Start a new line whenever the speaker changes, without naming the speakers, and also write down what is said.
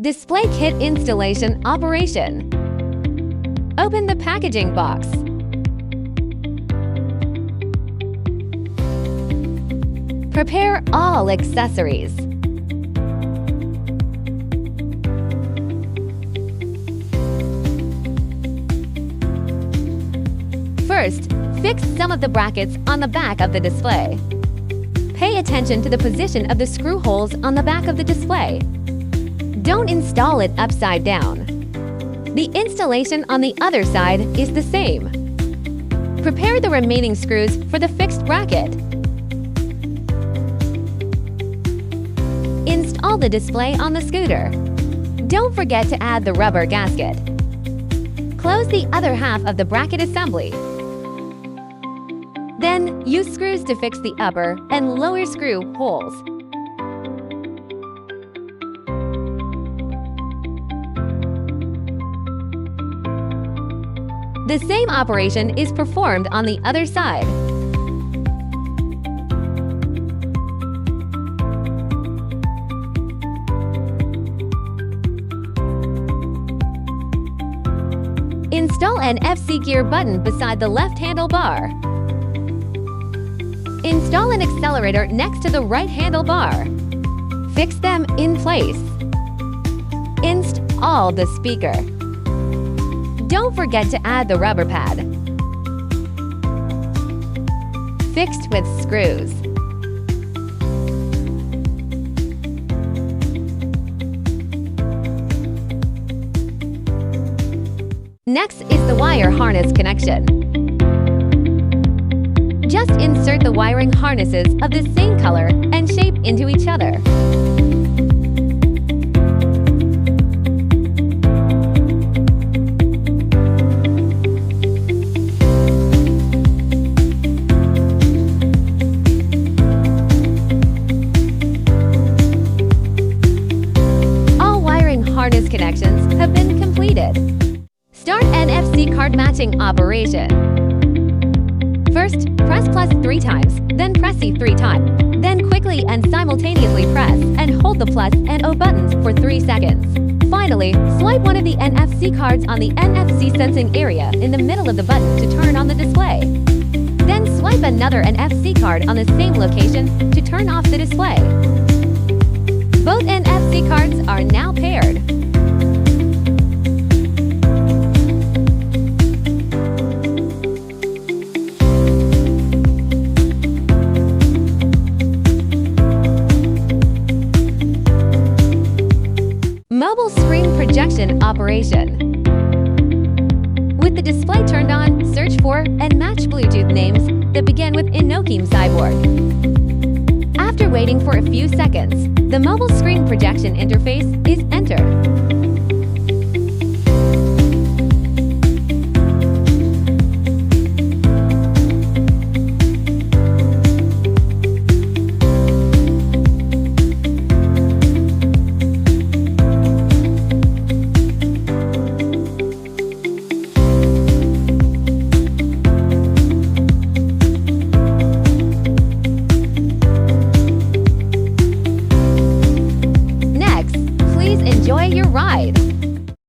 Display Kit installation operation. Open the packaging box. Prepare all accessories. First, fix some of the brackets on the back of the display. Pay attention to the position of the screw holes on the back of the display. Don't install it upside down. The installation on the other side is the same. Prepare the remaining screws for the fixed bracket. Install the display on the scooter. Don't forget to add the rubber gasket. Close the other half of the bracket assembly. Then, use screws to fix the upper and lower screw holes. The same operation is performed on the other side. Install an FC gear button beside the left handlebar. Install an accelerator next to the right handlebar. Fix them in place. Install the speaker. Don't forget to add the rubber pad. Fixed with screws. Next is the wire harness connection. Just insert the wiring harnesses of the same color and shape into each other. All wiring harness connections have been completed. Start NFC card matching operation. First, press plus 3 times, then press C 3 times. Then quickly and simultaneously press and hold the plus and O buttons for 3 seconds. Finally, swipe one of the NFC cards on the NFC sensing area in the middle of the button to turn on the display. Then swipe another NFC card on the same location to turn off the display. Both NFC cards are now paired. Mobile screen projection operation. With the display turned on, search for and match Bluetooth names that begin with INOKIM CYBORG. After waiting for a few seconds, the mobile screen projection interface is entered.